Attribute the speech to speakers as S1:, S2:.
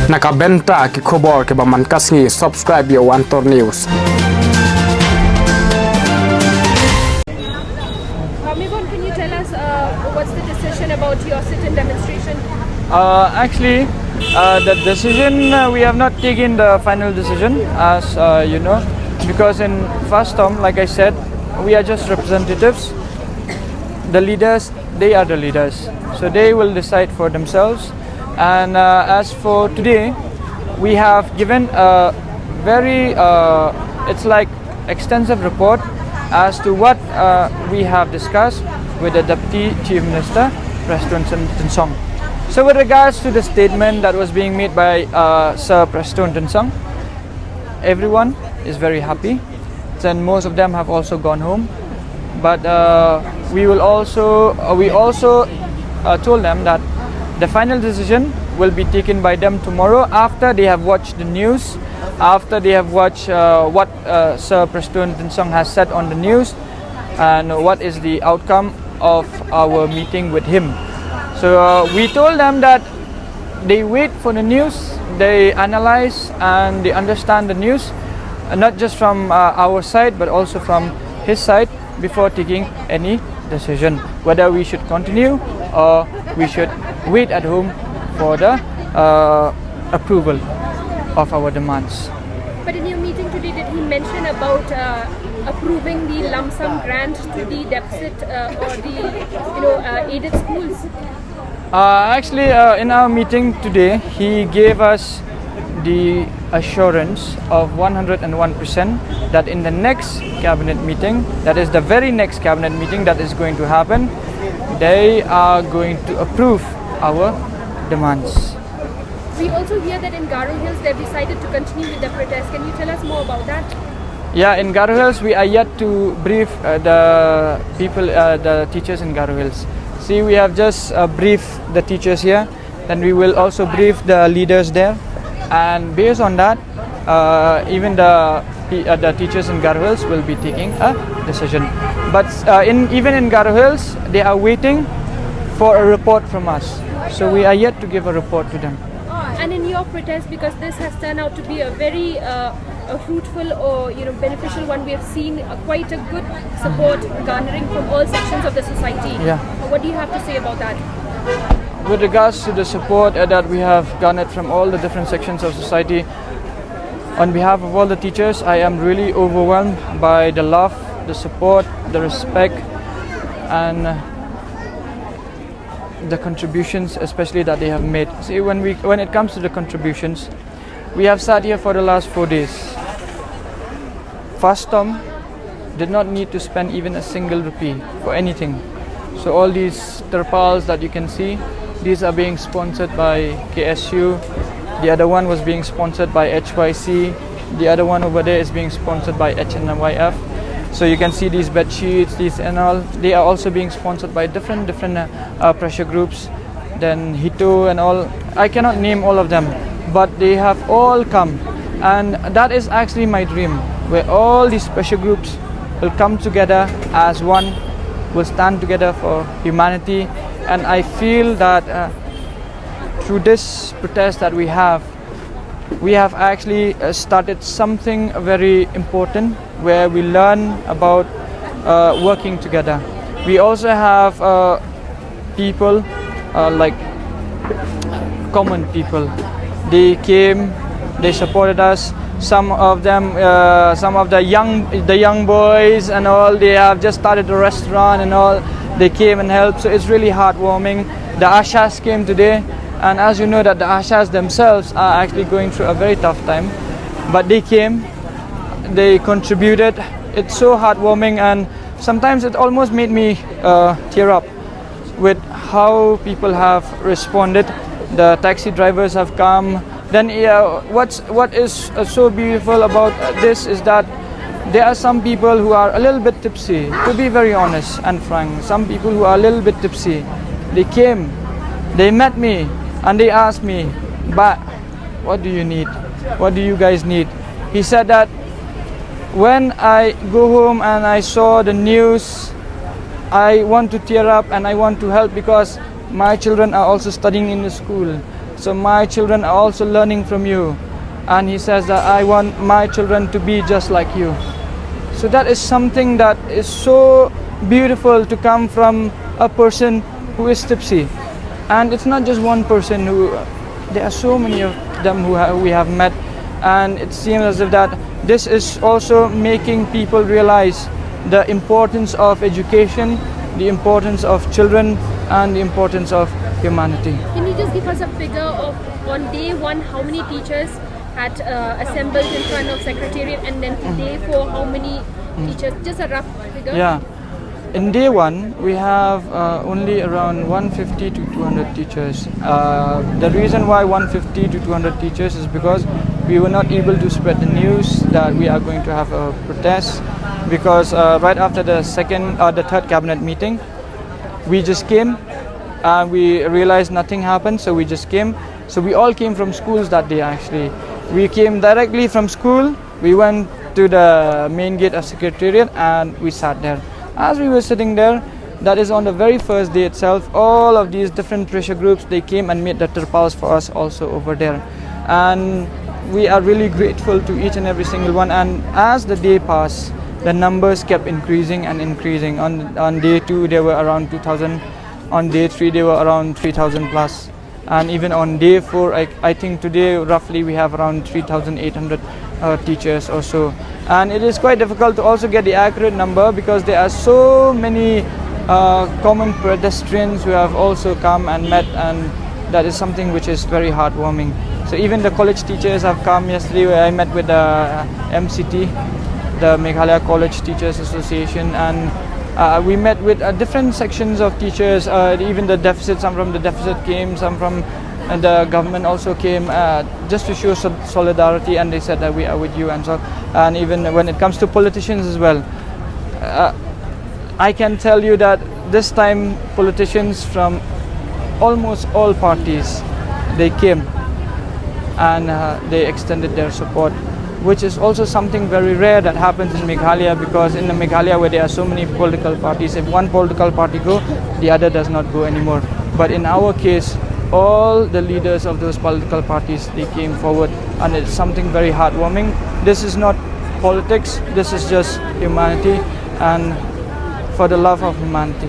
S1: Nakabenta ki khobor ke baman kasngi subscribe yo Antor News.
S2: Can you tell us what's the decision about your sit-in demonstration?
S3: Actually, the decision, we have not taken the final decision, as you know, because in first term, like I said, we are just representatives. The leaders, they are the leaders, so they will decide for themselves. And as for today, we have given a very it's like extensive report as to what we have discussed with the Deputy Chief Minister, President Tensong. So with regards to the statement that was being made by Sir President Tensong, everyone is very happy, and most of them have also gone home. But we also told them that the final decision will be taken by them tomorrow after they have watched the news, after they have watched what Sir President Tensong has said on the news, and what is the outcome of our meeting with him. So we told them that they wait for the news, they analyze and they understand the news, not just from our side but also from his side, before taking any decision whether we should continue or we should wait at home for the approval of our demands.
S2: But in your meeting today, did he mention about approving the lump sum grant to the deficit or the aided schools?
S3: Actually, in our meeting today, he gave us the assurance of 101% that in the next cabinet meeting, that is the very next cabinet meeting that is going to happen, they are going to approve our demands.
S2: We also hear that in Garo Hills they've decided to continue with the protest. Can you tell us more about that?
S3: Yeah, in Garo Hills we are yet to brief the people, the teachers in Garo Hills. See, we have just briefed the teachers here, then we will also brief the leaders there, and based on that, even the teachers in Garo Hills will be taking a decision. But even in Garo Hills, they are waiting for a report from us. So we are yet to give a report to them.
S2: And in your protest, because this has turned out to be a very fruitful or beneficial one, we have seen quite a good support garnering from all sections of the society.
S3: Yeah.
S2: What do you have to say about that?
S3: With regards to the support that we have garnered from all the different sections of society, on behalf of all the teachers, I am really overwhelmed by the love, the support, the respect, and the contributions especially that they have made. See, when it comes to the contributions, we have sat here for the last 4 days. First term did not need to spend even a single rupee for anything. So all these tarpals that you can see, these are being sponsored by KSU. The other one was being sponsored by HYC. The other one over there is being sponsored by HNYF. So you can see these bed sheets, these and all. They are also being sponsored by different pressure groups. Then Hito and all. I cannot name all of them, but they have all come, and that is actually my dream, where all these pressure groups will come together as one, will stand together for humanity. And I feel that through this protest that we have actually started something very important, where we learn about working together. We also have people like common people. They came, they supported us. Some of them, some of the young boys and all, they have just started a restaurant and all. They came and helped, so it's really heartwarming. The Ashas came today, and as you know that the Ashas themselves are actually going through a very tough time, but they came, they contributed. It's so heartwarming, and sometimes it almost made me tear up with how people have responded. The taxi drivers have come. Then what is so beautiful about this is that there are some people who are a little bit tipsy, to be very honest and frank. Some people who are a little bit tipsy, they came, they met me, and they asked me, "But what do you need? What do you guys need?" He said that when I go home and I saw the news, I want to tear up and I want to help, because my children are also studying in the school. So my children are also learning from you. And he says that I want my children to be just like you. So that is something that is so beautiful to come from a person who is tipsy. And it's not just one person there are so many of them we have met, and it seems as if that this is also making people realize the importance of education, the importance of children, and the importance of humanity.
S2: Can you just give us a figure of on day one how many teachers had assembled in front of Secretariat, and then day 4 how many teachers? Just a rough figure.
S3: Yeah. In day one, we have only around 150 to 200 teachers. The reason why 150 to 200 teachers is because we were not able to spread the news that we are going to have a protest, because right after the third cabinet meeting, we just came and we realized nothing happened, so we just came. So we all came from schools that day actually. We came directly from school, we went to the main gate of Secretariat and we sat there. As we were sitting there, that is on the very first day itself, all of these different pressure groups, they came and made the tarpals for us also over there. And we are really grateful to each and every single one. And as the day passed, the numbers kept increasing and increasing. On day 2, there were around 2,000. On day 3, they were around 3,000 plus. And even on day 4, I think today roughly we have around 3,800 teachers or so. And it is quite difficult to also get the accurate number, because there are so many common pedestrians who have also come and met, and that is something which is very heartwarming. So even the college teachers have come yesterday, where I met with the MCT, the Meghalaya College Teachers Association, and we met with different sections of teachers, even the deficit. Some from the deficit came, some from the government also came, just to show solidarity, and they said that we are with you. And even when it comes to politicians as well, I can tell you that this time politicians from almost all parties, they came and they extended their support, which is also something very rare that happens in Meghalaya, because in the Meghalaya where there are so many political parties, if one political party go, the other does not go anymore. But in our case, all the leaders of those political parties, they came forward, and it's something very heartwarming. This is not politics, this is just humanity and for the love of humanity.